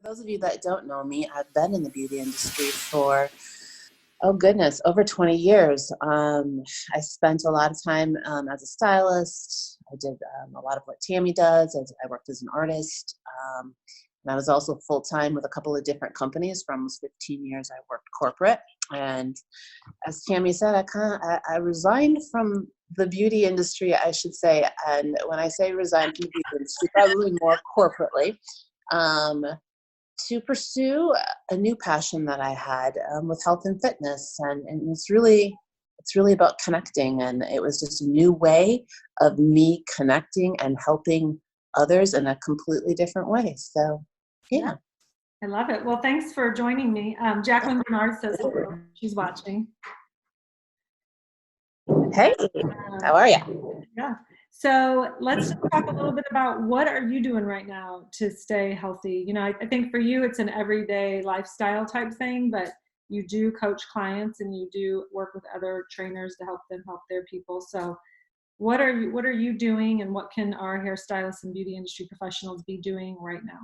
those of you that don't know me, I've been in the beauty industry for, oh goodness, over 20 years. I spent a lot of time as a stylist. I did a lot of what Tammy does. I worked as an artist. And I was also full-time with a couple of different companies. For almost 15 years, I worked corporate. And as Tammy said, I resigned from the beauty industry, I should say. And when I say resigned from the beauty industry, probably more corporately, to pursue a new passion that I had with health and fitness. And it's really about connecting. And it was just a new way of me connecting and helping others in a completely different way. So, yeah. I love it. Well, thanks for joining me. Jacqueline Bernard says hello. She's watching. Hey, how are you? Yeah. So let's just talk a little bit about what are you doing right now to stay healthy? You know, I think for you, it's an everyday lifestyle type thing, but you do coach clients and you do work with other trainers to help them help their people. So what are you doing, and what can our hairstylists and beauty industry professionals be doing right now?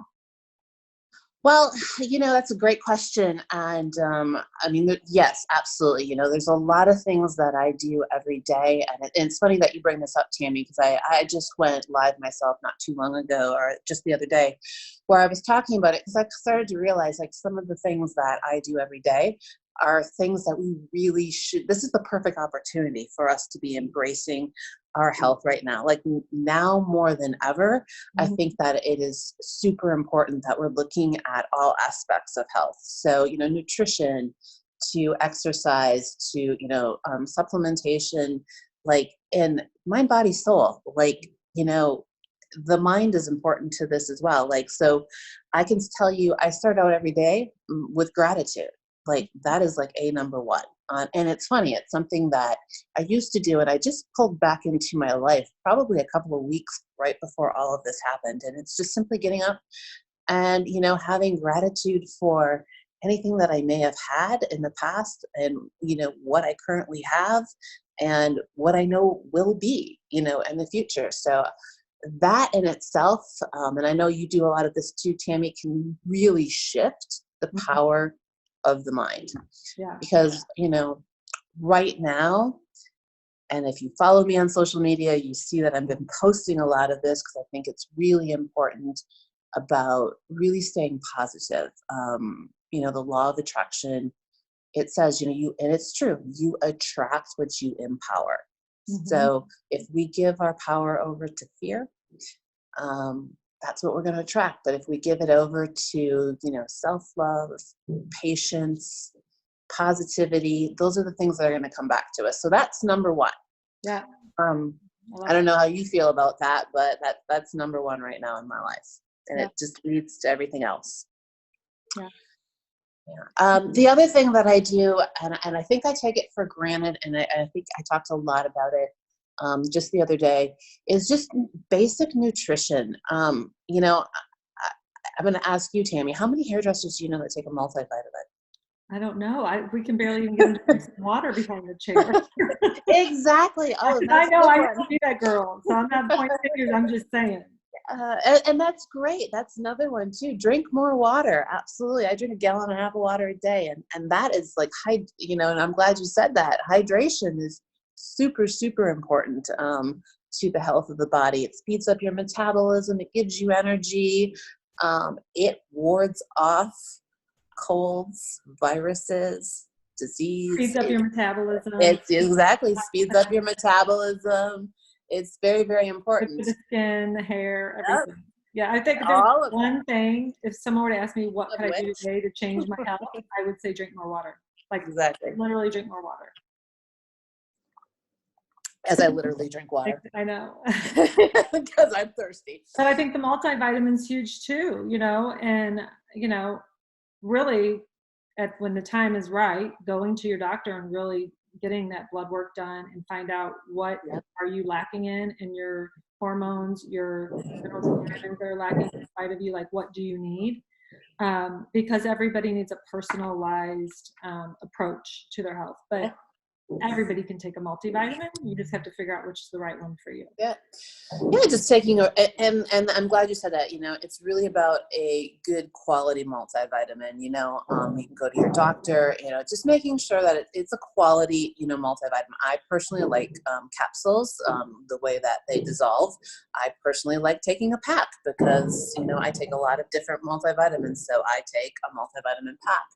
Well, that's a great question. And I mean, yes, absolutely. There's a lot of things that I do every day. And it's funny that you bring this up, Tammy, because I just went live myself not too long ago, or just the other day, where I was talking about it, because I started to realize like some of the things that I do every day are things that we really should. This is the perfect opportunity for us to be embracing our health right now. Like now more than ever, I think that it is super important that we're looking at all aspects of health. So, nutrition to exercise to, supplementation, like in mind, body, soul, like, the mind is important to this as well. Like, so I can tell you, I start out every day with gratitude. Like that is like number one. And it's funny, it's something that I used to do, and I just pulled back into my life probably a couple of weeks right before all of this happened. And it's just simply getting up and, having gratitude for anything that I may have had in the past, and, what I currently have and what I know will be, in the future. So that in itself, and I know you do a lot of this too, Tammy, can really shift the power of the mind. Yeah. Because, right now, and if you follow me on social media, you see that I've been posting a lot of this because I think it's really important about really staying positive. The law of attraction, it says, and it's true, you attract what you empower. So if we give our power over to fear, that's what we're going to attract. But if we give it over to, self-love, patience, positivity, those are the things that are going to come back to us. So that's number one. Yeah. I don't know how you feel about that, but that's number one right now in my life. And it just leads to everything else. Yeah. The other thing that I do, and I think I take it for granted, and I think I talked a lot about it just the other day, is just basic nutrition. I'm going to ask you, Tammy, how many hairdressers do you know that take a multivitamin? I don't know. We can barely even get them to drink some water behind the chair. Exactly. Oh, I know. I used to be that girl, so I'm not pointing fingers. I'm just saying. And that's great. That's another one too. Drink more water. Absolutely. I drink 1.5 gallons of water a day. And that is like, and I'm glad you said that. Hydration is super, super important to the health of the body. It speeds up your metabolism. It gives you energy. It wards off colds, viruses, disease. Speeds up your metabolism. It exactly speeds up your metabolism. It's very, very important. For the skin, the hair, everything. Yeah, I think there's one thing, if someone were to ask me what could I do today to change my health, I would say drink more water. Like exactly. Literally drink more water. As I literally drink water. I know. Because I'm thirsty. But I think the multivitamin's huge too, and, really when the time is right, going to your doctor and really getting that blood work done and find out what are you lacking in your hormones, your minerals and vitamins that are lacking inside of you, like what do you need? Because everybody needs a personalized approach to their health. But everybody can take a multivitamin. You just have to figure out which is the right one for you. Yeah. Yeah, just taking and I'm glad you said that. It's really about a good quality multivitamin. You can go to your doctor. Just making sure that it's a quality multivitamin. I personally like capsules, the way that they dissolve. I personally like taking a pack because I take a lot of different multivitamins, so I take a multivitamin pack.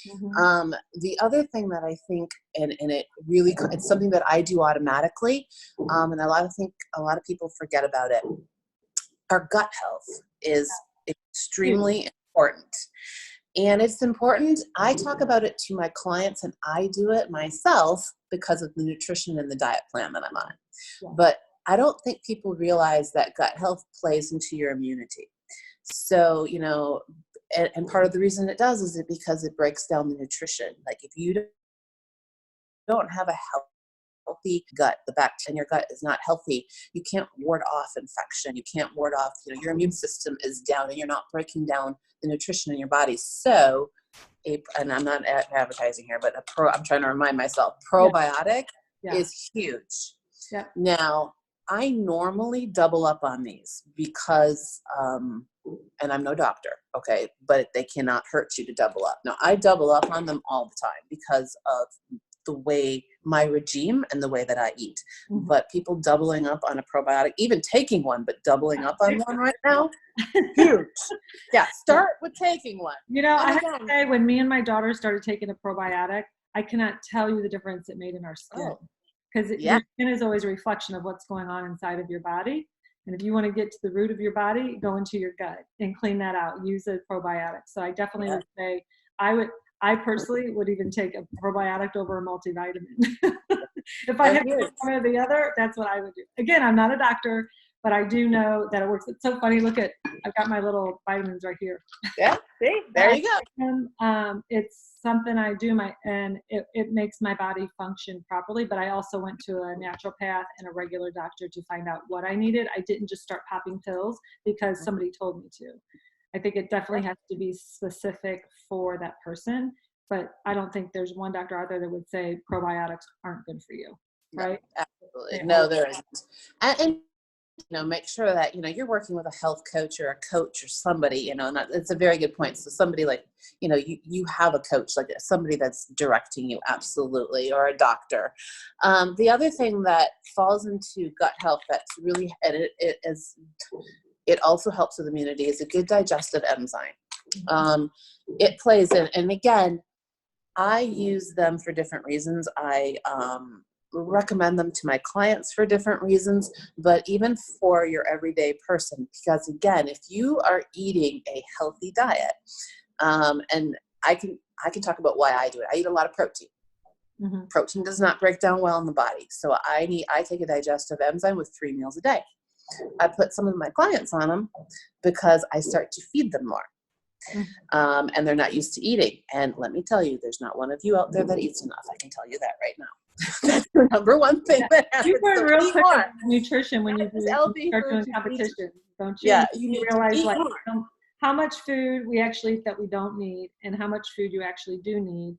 Mm-hmm. The other thing that I think, and it's something that I do automatically, and a lot of people forget about it. Our gut health is extremely important. And it's important. I talk about it to my clients and I do it myself because of the nutrition and the diet plan that I'm on. Yeah. But I don't think people realize that gut health plays into your immunity. So, and part of the reason it does is because it breaks down the nutrition. Like if you don't have a healthy gut, the bacteria in your gut is not healthy, you can't ward off infection. You can't ward off, your immune system is down and you're not breaking down the nutrition in your body. So, and I'm not advertising here, but I'm trying to remind myself, probiotic is huge. Yeah. Now, I normally double up on these because, and I'm no doctor, okay, but they cannot hurt you to double up. Now, I double up on them all the time because of the way my regime and the way that I eat. Mm-hmm. But people doubling up on a probiotic, even taking one, but doubling up on one right now, huge. Yeah, start with taking one. I have to say, when me and my daughter started taking a probiotic, I cannot tell you the difference it made in our skin. Because your skin is always a reflection of what's going on inside of your body. And if you want to get to the root of your body, go into your gut and clean that out. Use a probiotic. So I definitely would say I personally would even take a probiotic over a multivitamin. If I had to do one or the other, that's what I would do. Again, I'm not a doctor, but I do know that it works. It's so funny. Look I've got my little vitamins right here. Yeah, see, there you go. It's something I do, and it makes my body function properly. But I also went to a naturopath and a regular doctor to find out what I needed. I didn't just start popping pills because somebody told me to. I think it definitely has to be specific for that person, but I don't think there's one doctor out there that would say probiotics aren't good for you, right? No, absolutely. No, there isn't. And make sure that, you're working with a health coach or a coach or somebody, and it's a very good point. So somebody like, you have a coach, like somebody that's directing you, absolutely, or a doctor. The other thing that falls into gut health that's really, and it also helps with immunity, is a good digestive enzyme. It plays in, and again, I use them for different reasons. I recommend them to my clients for different reasons, but even for your everyday person, because again, if you are eating a healthy diet, and I can talk about why I do it. I eat a lot of protein. Mm-hmm. Protein does not break down well in the body, so I take a digestive enzyme with 3 meals a day. I put some of my clients on them because I start to feed them more. And they're not used to eating. And let me tell you, there's not one of you out there that eats enough. I can tell you that right now. That's the number one thing that happens. You learn real quick about nutrition when you start doing competition, don't you? Yeah, you realize how much food we actually eat that we don't need, and how much food you actually do need,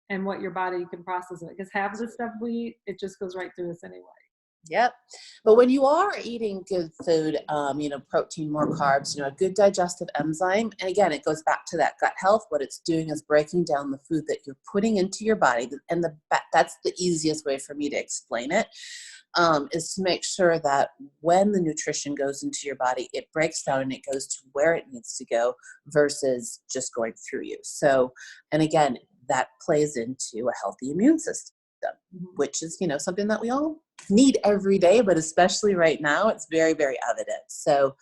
and what your body can process it. Because half of the stuff we eat, it just goes right through us anyway. Yep. But when you are eating good food, protein, more carbs, a good digestive enzyme, and again, it goes back to that gut health. What it's doing is breaking down the food that you're putting into your body. And that's the easiest way for me to explain it, is to make sure that when the nutrition goes into your body, it breaks down and it goes to where it needs to go versus just going through you. So, and again, that plays into a healthy immune system, which is, something that we all need every day, but especially right now, it's very, very evident. So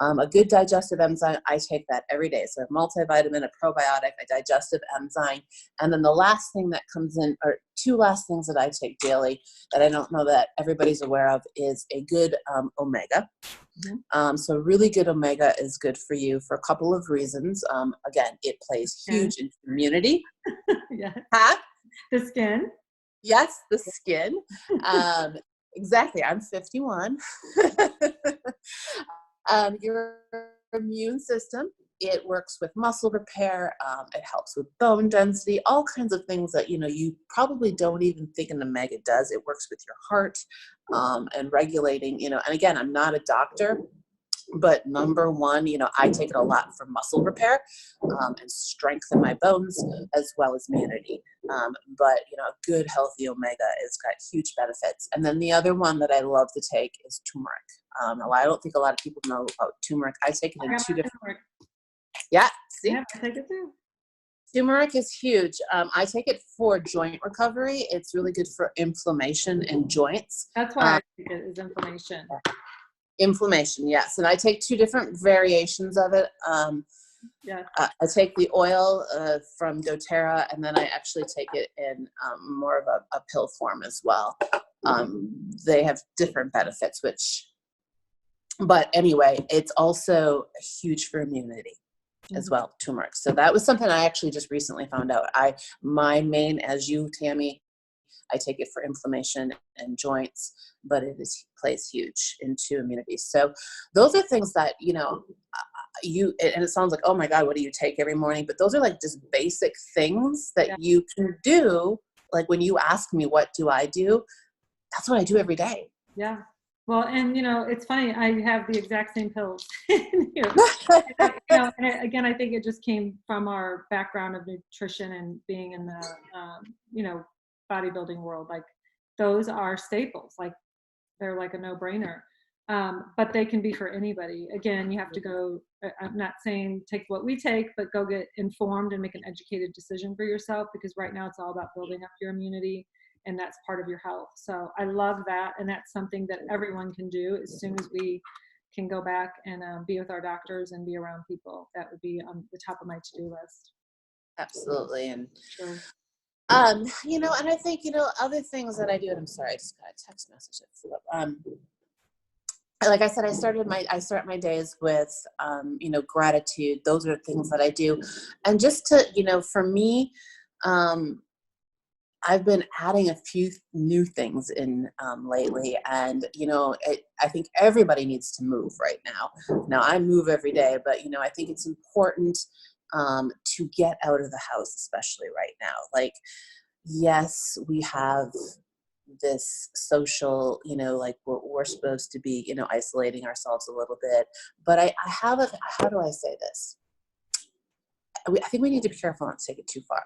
a good digestive enzyme, I take that every day. So a multivitamin, a probiotic, a digestive enzyme. And then the last thing that comes in, or 2 last things that I take daily that I don't know that everybody's aware of, is a good omega. Mm-hmm. So really good omega is good for you for a couple of reasons. Again, it plays huge in immunity. Yeah. Huh? The skin. Yes, the skin. Exactly. I'm 51. Your immune system it works with muscle repair. It helps with bone density, all kinds of things that, you probably don't even think an omega does. It works with your heart, and regulating, and again, I'm not a doctor, but number one, I take it a lot for muscle repair, and strengthen my bones as well as immunity. But, a good healthy omega has got huge benefits. And then the other one that I love to take is turmeric. I don't think a lot of people know about turmeric. I take it in two different. Turmeric. Yeah, see? Yeah, I take it too. Turmeric is huge. I take it for joint recovery. It's really good for inflammation in joints. That's why I take it, is inflammation. Inflammation, yes. And I take two different variations of it. Yeah. I take the oil from doTERRA, and then I actually take it in more of a pill form as well. They have different benefits, but anyway, it's also huge for immunity as well, turmeric. So that was something I actually just recently found out. My main, as you, Tammy, I take it for inflammation and joints, but plays huge into immunity. So those are things that, and it sounds like, oh my God, what do you take every morning? But those are like just basic things that you can do. Like when you ask me, what do I do? That's what I do every day. Yeah. Well, and it's funny, I have the exact same pills. Again, I think it just came from our background of nutrition and being in the, bodybuilding world. Like those are staples. Like they're like a no-brainer. But they can be for anybody. Again, you have to go, I'm not saying take what we take, but go get informed and make an educated decision for yourself, because right now it's all about building up your immunity, and that's part of your health. So I love that. And that's something that everyone can do as soon as we can go back and be with our doctors and be around people. That would be on the top of my to-do list. Absolutely. And, sure. And I think, other things that I do, and I'm sorry, I just got a text message that flew up. Like I said, I start my days with, gratitude. Those are things that I do. And just to, for me, I've been adding a few new things in lately, and I think everybody needs to move right now. Now I move every day, but I think it's important to get out of the house, especially right now. Like, yes, we have this social, like we're supposed to be, isolating ourselves a little bit, but I have a, how do I say this? I think we need to be careful not to take it too far.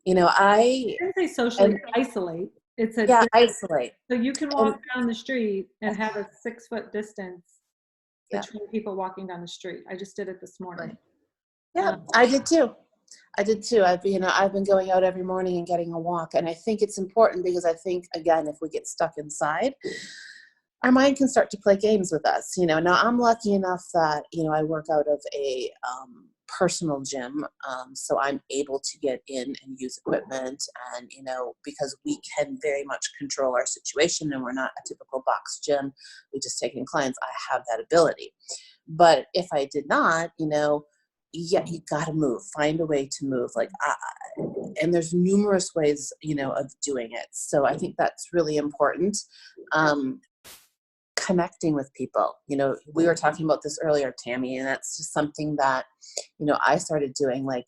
I didn't say socially isolate. It's isolate. So you can walk down the street and have a 6-foot distance between people walking down the street. I just did it this morning. Yeah, I did too. I've been going out every morning and getting a walk, and I think it's important because I think, again, if we get stuck inside, our mind can start to play games with us. Now I'm lucky enough that I work out of a personal gym, so I'm able to get in and use equipment, and because we can very much control our situation, and we're not a typical box gym, we just take in clients. I have that ability. But if I did not, yeah, you got to move, find a way to move. Like, and there's numerous ways, of doing it. So I think that's really important. Connecting with people. We were talking about this earlier, Tammy, and that's just something that, I started doing, like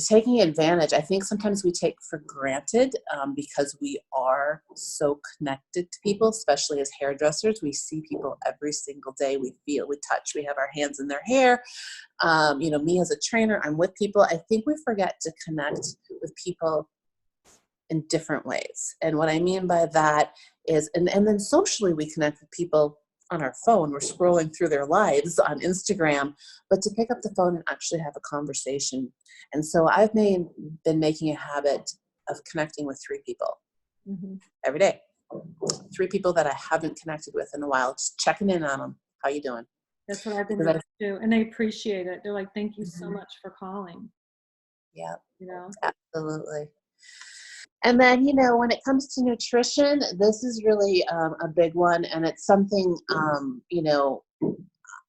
taking advantage. I think sometimes we take for granted because we are so connected to people, especially as hairdressers. We see people every single day. We feel, we touch, we have our hands in their hair. Me as a trainer, I'm with people. I think we forget to connect with people in different ways. And what I mean by that is, and then socially we connect with people on our phone. We're scrolling through their lives on Instagram, but to pick up the phone and actually have a conversation. And so I've been making a habit of connecting with 3 people every day. 3 people that I haven't connected with in a while, just checking in on them. How you doing? That's what I've been doing too. And they appreciate it. They're like, thank you so much for calling. Yeah, absolutely. And then, when it comes to nutrition, this is really a big one. And it's something,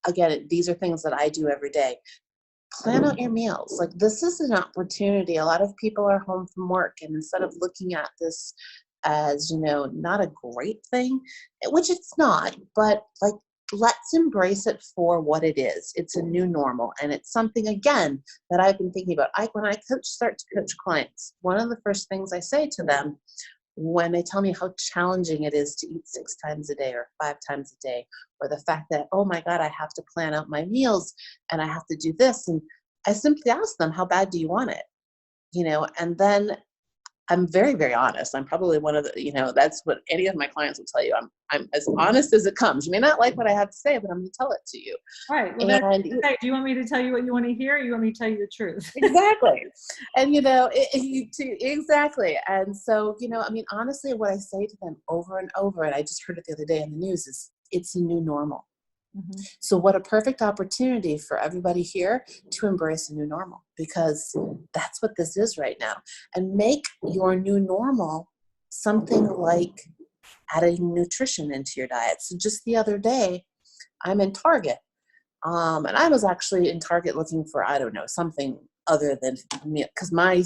again, these are things that I do every day. Plan out your meals. Like, this is an opportunity. A lot of people are home from work, and instead of looking at this as, not a great thing, which it's not, but like, let's embrace it for what it is. It's a new normal. And it's something, again, that I've been thinking about. When I start to coach clients, one of the first things I say to them when they tell me how challenging it is to eat 6 times a day or 5 times a day, or the fact that, oh my God, I have to plan out my meals and I have to do this. And I simply ask them, how bad do you want it? And then I'm very, very honest. I'm probably one of the, that's what any of my clients will tell you. I'm as honest as it comes. You may not like what I have to say, but I'm going to tell it to you. Right. Well, do you want me to tell you what you want to hear, or you want me to tell you the truth? Exactly. And, exactly. And so, honestly, what I say to them over and over, and I just heard it the other day in the news, is it's a new normal. Mm-hmm. So what a perfect opportunity for everybody here to embrace a new normal, because that's what this is right now. And make your new normal something like adding nutrition into your diet. So just the other day, I'm in Target. And I was actually in Target looking for, I don't know, something other than meat, because my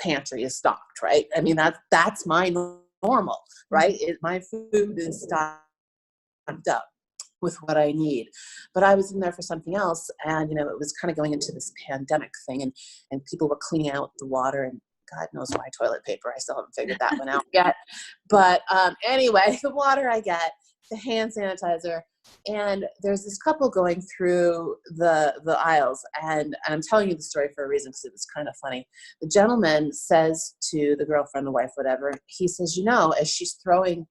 pantry is stocked, right? I mean, that's my normal, right? My food is stocked up with what I need. But I was in there for something else, and it was kind of going into this pandemic thing, and people were cleaning out the water, and God knows why toilet paper. I still haven't figured that one out yet. But anyway, the water I get, the hand sanitizer, and there's this couple going through the aisles, and I'm telling you the story for a reason, because it was kind of funny. The gentleman says to the girlfriend, the wife, whatever, he says, as she's throwing,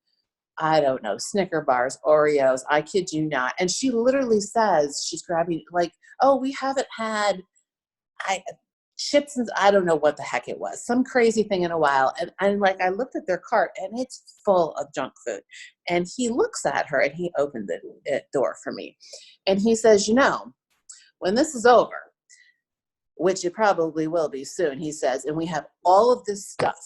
I don't know, Snicker bars, Oreos, I kid you not. And she literally says, she's grabbing, like, oh, we haven't had chips and I don't know what the heck it was, some crazy thing in a while. And I looked at their cart, and it's full of junk food. And he looks at her, and he opened the door for me. And he says, when this is over, which it probably will be soon, he says, and we have all of this stuff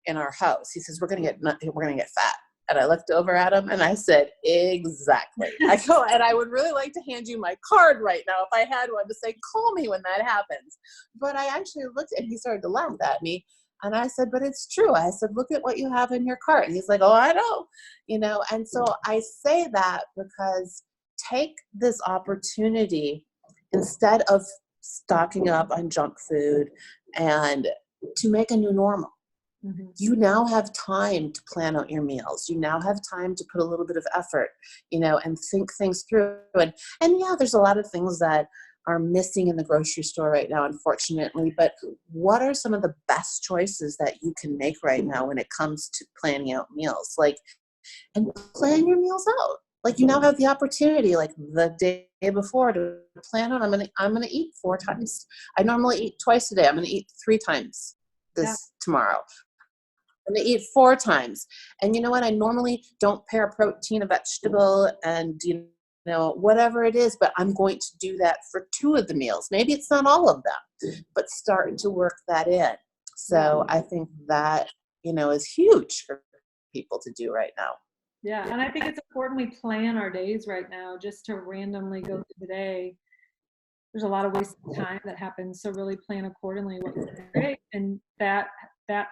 in our house, he says, we're going to get fat. And I looked over at him, and I said, exactly. I go, and I would really like to hand you my card right now if I had one, to say, call me when that happens. But I actually looked, and he started to laugh at me. And I said, but it's true. I said, look at what you have in your cart. And he's like, oh, I know. And so I say that because take this opportunity, instead of stocking up on junk food, and to make a new normal. Mm-hmm. You now have time to plan out your meals. You now have time to put a little bit of effort, and think things through. And yeah, there's a lot of things that are missing in the grocery store right now, unfortunately. But what are some of the best choices that you can make right now when it comes to planning out meals? And plan your meals out. You now have the opportunity, the day before, to plan out. I'm gonna eat 4 times. I normally eat twice a day. I'm gonna eat 3 times tomorrow. I'm going to eat 4 times. And you know what? I normally don't pair a protein, a vegetable, and, whatever it is, but I'm going to do that for 2 of the meals. Maybe it's not all of them, but start to work that in. So I think that, is huge for people to do right now. Yeah. And I think it's important we plan our days right now, just to randomly go through the day. There's a lot of wasted time that happens. So really plan accordingly what you're doing. And that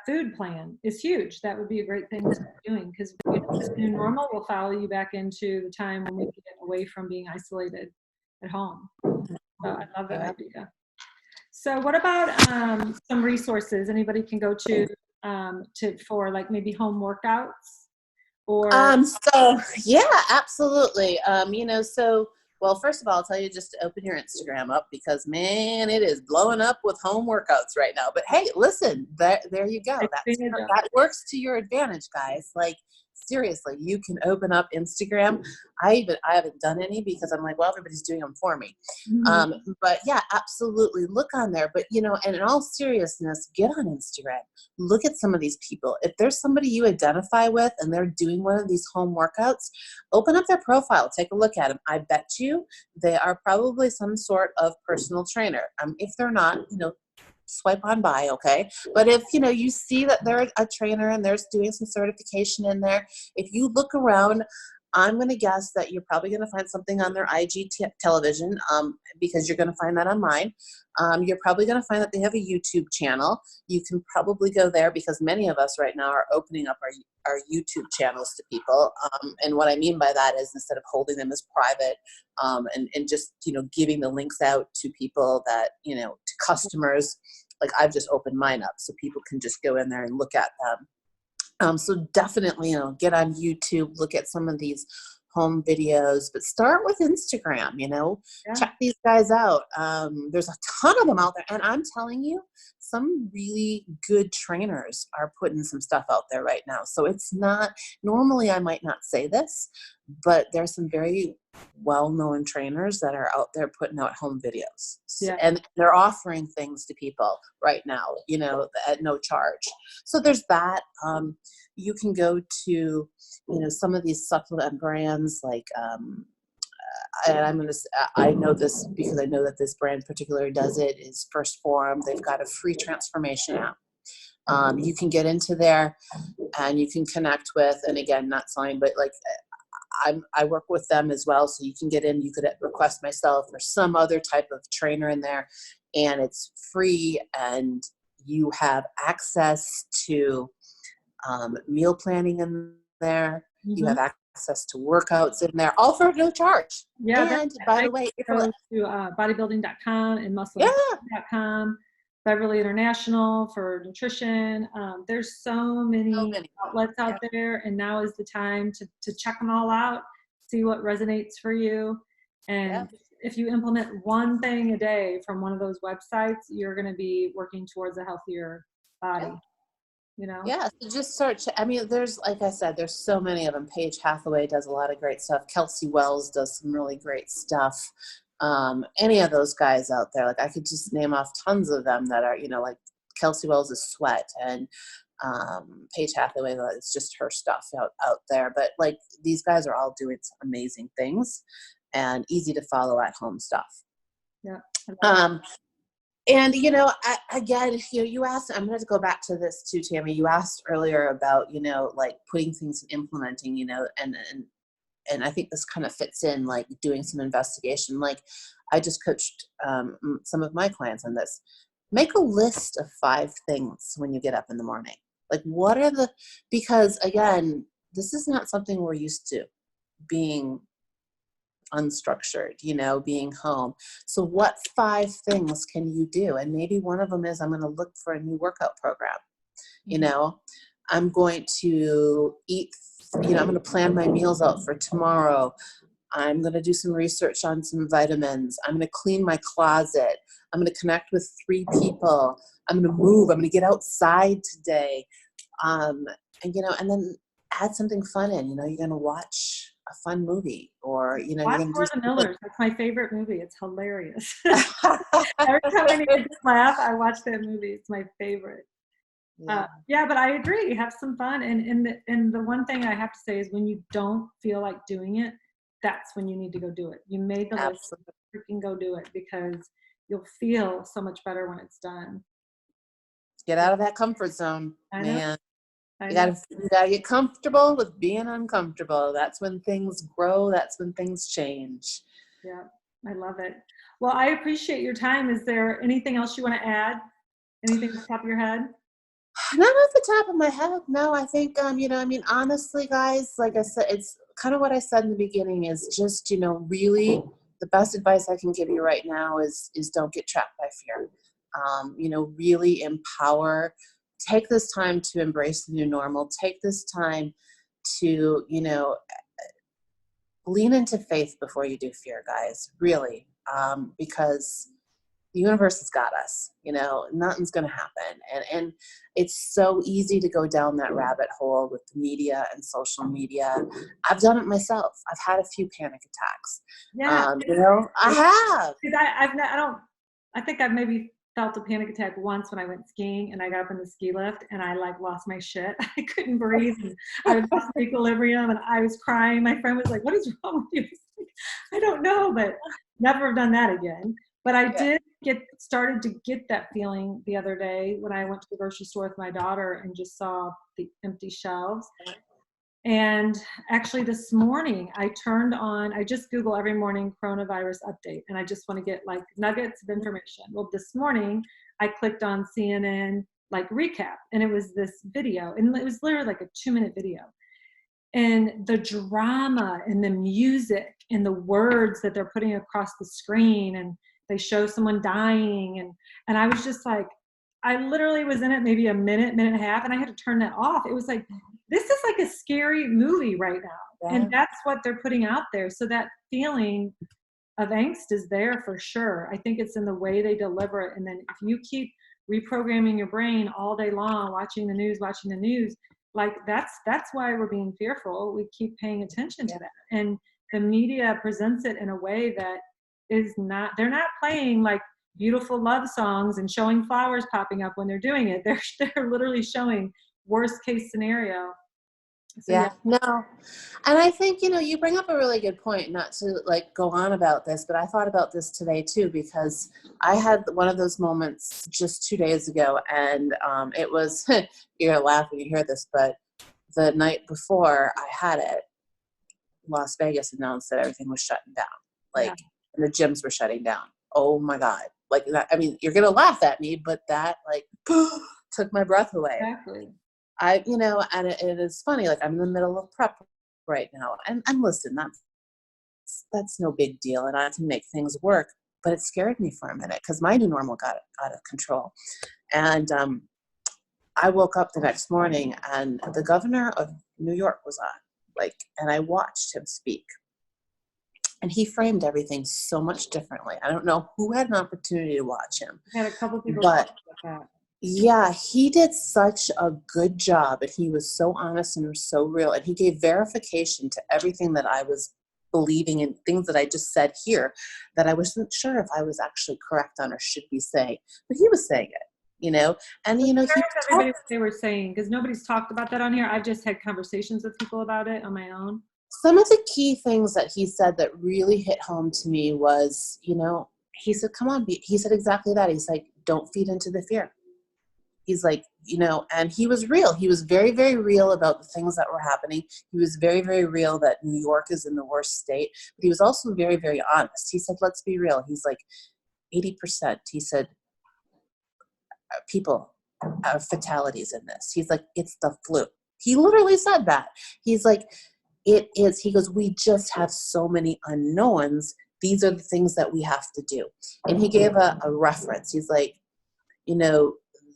food plan is huge. That would be a great thing to start doing, because this new normal will follow you back into the time when we can get away from being isolated at home. So I love that idea. So what about some resources anybody can go to for maybe home workouts? Or so yeah, absolutely. Well, first of all, I'll tell you just to open your Instagram up, because, man, it is blowing up with home workouts right now. But hey, listen, there you go. That works to your advantage, guys. Seriously, you can open up Instagram. I haven't done any, because I'm like, well, everybody's doing them for me. Mm-hmm. But yeah, absolutely. Look on there. But, and in all seriousness, get on Instagram. Look at some of these people. If there's somebody you identify with and they're doing one of these home workouts, open up their profile. Take a look at them. I bet you they are probably some sort of personal trainer. If they're not, swipe on by, okay? But if, you see that they're a trainer and they're doing some certification in there, if you look around I'm going to guess that you're probably going to find something on their television, because you're going to find that on mine. You're probably going to find that they have a YouTube channel. You can probably go there, because many of us right now are opening up our YouTube channels to people. And what I mean by that is, instead of holding them as private, and just, giving the links out to people that, to customers, like I've just opened mine up so people can just go in there and look at them. So definitely, get on YouTube, look at some of these home videos, but start with Instagram, check these guys out. There's a ton of them out there. And I'm telling you, some really good trainers are putting some stuff out there right now. So it's not, normally I might not say this, but there's some very well-known trainers that are out there putting out home videos. Yeah. And they're offering things to people right now, at no charge. So there's that. You can go to, some of these supplement brands like, and I know this because I know that this brand particularly does it, is First Form. They've got a free transformation app. You can get into there and you can connect with, and again, not selling, but like I work with them as well. So you can get in, you could request myself or some other type of trainer in there, and it's free, and you have access to meal planning in there. Mm-hmm. You have access to workouts in there, all for no charge. Yeah. And by the way, go to bodybuilding.com and muscle.com, Beverly International for nutrition. There's so many outlets out there, and now is the time to check them all out, see what resonates for you. And if you implement one thing a day from one of those websites, you're going to be working towards a healthier body. Yeah, so just search. I mean, there's, like I said, there's so many of them. Paige Hathaway does a lot of great stuff. Kelsey Wells does some really great stuff. Any of those guys out there, like I could just name off tons of them that are, like Kelsey Wells is Sweat, and Paige Hathaway, it's just her stuff out there. But like these guys are all doing some amazing things and easy to follow at home stuff. Yeah. And, again, you asked, I'm going to go back to this too, Tammy. You asked earlier about, like putting things and implementing, and I think this kind of fits in, like doing some investigation. Like I just coached some of my clients on this. Make a list of 5 things when you get up in the morning. Like because again, this is not something we're used to, being unstructured, being home. So what 5 things can you do? And maybe one of them is, I'm going to look for a new workout program. I'm going to eat, I'm going to plan my meals out for tomorrow. I'm going to do some research on some vitamins. I'm going to clean my closet. I'm going to connect with 3 people. I'm going to move. I'm going to get outside today. And then add something fun in, you're going to watch a fun movie, or, you're going to do the Millers. That's my favorite movie. It's hilarious. Every time I need to laugh, I watch that movie. It's my favorite. But I agree. Have some fun. And the one thing I have to say is, when you don't feel like doing it, that's when you need to go do it. You made the list, freaking go do it, because you'll feel so much better when it's done. Get out of that comfort zone, man. You gotta get comfortable with being uncomfortable. That's when things grow. That's when things change. Yeah, I love it. Well, I appreciate your time. Is there anything else you want to add? Anything off the top of your head? Not off the top of my head. No, I think, honestly, guys, like I said, it's kind of what I said in the beginning, is just, really the best advice I can give you right now is don't get trapped by fear. Really empower. Take this time to embrace the new normal. Take this time to, lean into faith before you do fear, guys, really, because the universe has got us, nothing's going to happen. And it's so easy to go down that rabbit hole with the media and social media. I've done it myself. I've had a few panic attacks. Yeah. I have. I think I've maybe felt a panic attack once when I went skiing, and I got up in the ski lift and I lost my shit. I couldn't breathe, and I lost equilibrium, and I was crying. My friend was like, "What is wrong with you?" I don't know, but never have done that again. But I did started to get that feeling the other day when I went to the grocery store with my daughter and just saw the empty shelves. And actually this morning I turned on, I just Google every morning coronavirus update, and I just want to get like nuggets of information. Well, this morning I clicked on CNN like recap, and it was this video, and it was literally like a 2-minute video. And the drama and the music and the words that they're putting across the screen, and they show someone dying, and I was just like, I literally was in it maybe a minute and a half, and I had to turn that off. It was like, this is like a scary movie right now. Yeah. And that's what they're putting out there. So that feeling of angst is there for sure. I think it's in the way they deliver it. And then if you keep reprogramming your brain all day long, watching the news, like that's why we're being fearful. We keep paying attention to that. And the media presents it in a way that is not, they're not playing like beautiful love songs and showing flowers popping up when they're doing it. They're literally showing worst case scenario. So, Yeah, no. And I think, you bring up a really good point, not to like go on about this, but I thought about this today too, because I had one of those moments just 2 days ago, and it was, you're gonna laugh when you hear this, but the night before I had it, Las Vegas announced that everything was shutting down. Like, and the gyms were shutting down. Oh my God. Like that, I mean, you're going to laugh at me, but that like took my breath away. exactly. And it is funny. Like I'm in the middle of prep right now, and listen, that's no big deal, and I can make things work. But it scared me for a minute because my new normal got out of control, and I woke up the next morning, and the governor of New York was on, like, and I watched him speak, and he framed everything so much differently. I don't know who had an opportunity to watch him, I had a couple people but talk about that. yeah, he did such a good job, and he was so honest and was so real, and he gave verification to everything that I was believing and things that I just said here that I wasn't sure if I was actually correct on or should be saying, but he was saying it, and he Everybody what they were saying, because nobody's talked about that on here. I've just had conversations with people about it on my own. Some of the key things that he said that really hit home to me was, he said, come on, he said exactly that. He's like, don't feed into the fear. He's like, and he was real. He was very, very real about the things that were happening. He was very, very real that New York is in the worst state. But he was also very, very honest. He said, let's be real. He's like, 80%. He said, people have fatalities in this. He's like, it's the flu. He literally said that. He's like, it is. He goes, we just have so many unknowns. These are the things that we have to do. And he gave a reference. He's like,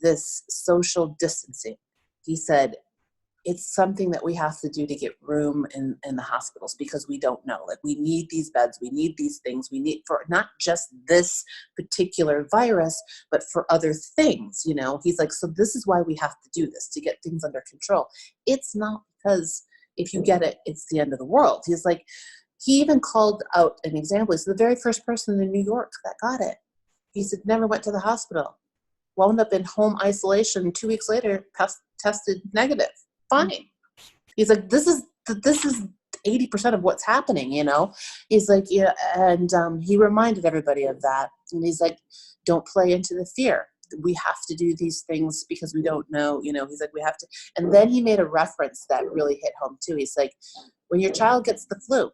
this social distancing. He said, it's something that we have to do to get room in the hospitals because we don't know. Like we need these beds, we need these things, we need for not just this particular virus, but for other things, He's like, so this is why we have to do this, to get things under control. It's not because if you get it, it's the end of the world. He's like, he even called out an example. He's the very first person in New York that got it. He said, never went to the hospital. Wound up in home isolation. 2 weeks later, tested negative. Fine. He's like, this is 80% of what's happening, He's like, yeah, and he reminded everybody of that. And he's like, don't play into the fear. We have to do these things because we don't know, He's like, we have to. And then he made a reference that really hit home too. He's like, when your child gets the flu,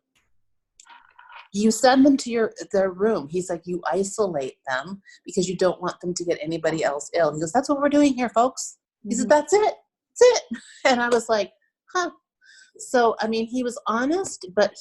you send them to their room. He's like, you isolate them because you don't want them to get anybody else ill. He goes, that's what we're doing here, folks. He said, that's it. That's it. And I was like, huh. So, I mean, he was honest, but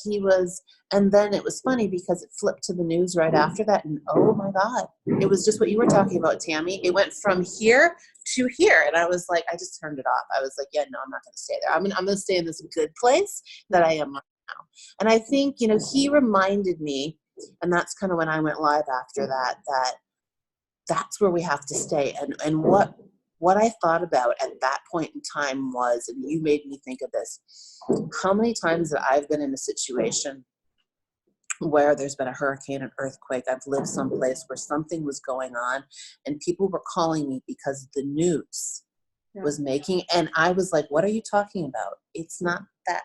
and then it was funny because it flipped to the news right after that. And oh my God, it was just what you were talking about, Tammy. It went from here to here. And I was like, I just turned it off. I was like, yeah, no, I'm not going to stay there. I'm going to stay in this good place that I am right now. And I think, he reminded me, and that's kind of when I went live after that that's where we have to stay. And what I thought about at that point in time was, and you made me think of this, how many times that I've been in a situation where there's been a hurricane, an earthquake, I've lived someplace where something was going on and people were calling me because the news was making, and I was like, what are you talking about? It's not that.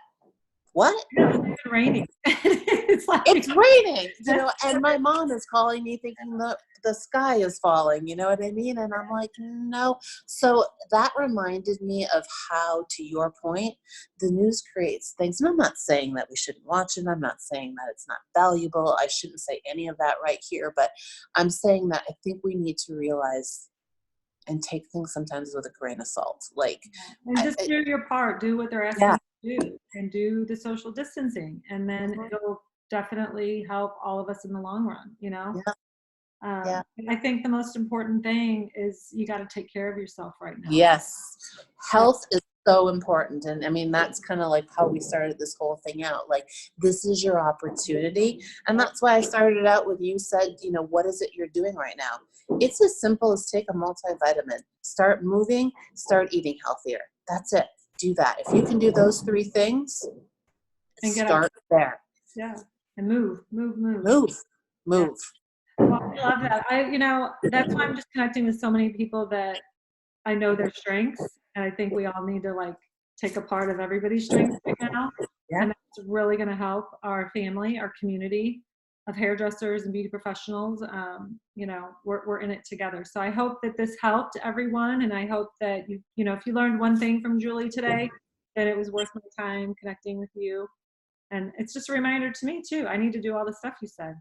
What? It's raining. It's raining, and my mom is calling me thinking the the sky is falling, you know what I mean? And I'm like, no. So that reminded me of how, to your point, the news creates things. And I'm not saying that we shouldn't watch it. I'm not saying that it's not valuable. I shouldn't say any of that right here, but I'm saying that I think we need to realize and take things sometimes with a grain of salt. Like, And just do your part, do what they're asking yeah. you to do, and do the social distancing. And then Mhm. it'll definitely help all of us in the long run, you know? Yeah. Yeah. I think the most important thing is you got to take care of yourself right now. Yes. Yeah. Health is so important. And I mean, that's kind of like how we started this whole thing out. Like, this is your opportunity. And that's why I started out with, you said, you know, what is it you're doing right now? It's as simple as take a multivitamin, start moving, start eating healthier. That's it. Do that. If you can do those 3 things, And get out. start there. Yeah. And move. Move. Yeah. Move. Well, I love that. That's why I'm just connecting with so many people that I know their strengths. And I think we all need to like take a part of everybody's strengths right now. Yeah. And that's really going to help our family, our community of hairdressers and beauty professionals. You know, we're in it together. So I hope that this helped everyone. And I hope that you know, if you learned one thing from Julie today, that it was worth my time connecting with you. And it's just a reminder to me too. I need to do all the stuff you said.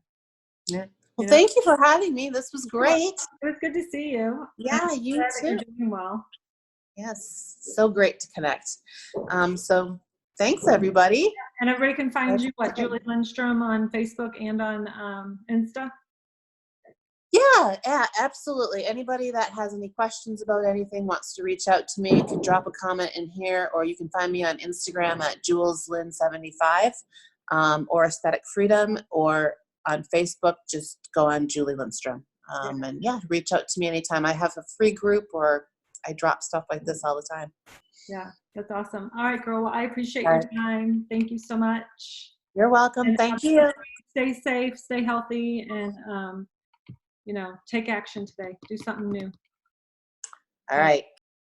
Yeah. Well, You know, thank you for having me. This was great. it was good to see you. And Yeah, I'm you glad that too. you're doing well. Yes, so great to connect. So thanks, everybody. And everybody can find you, what, Okay. Julie Lindstrom on Facebook and on Insta? Yeah, absolutely. Anybody that has any questions about anything, wants to reach out to me, can drop a comment in here, or you can find me on Instagram at JulesLynn75, or Aesthetic Freedom, or on Facebook, just go on Julie Lindstrom. Yeah. And yeah, reach out to me anytime. I have a free group, or I drop stuff like this all the time. Yeah, that's awesome. All right, girl. Well, I appreciate All your right. time. Thank you so much. You're welcome. And Thank you. stay safe, stay healthy, and you know, take action today. Do something new. All right.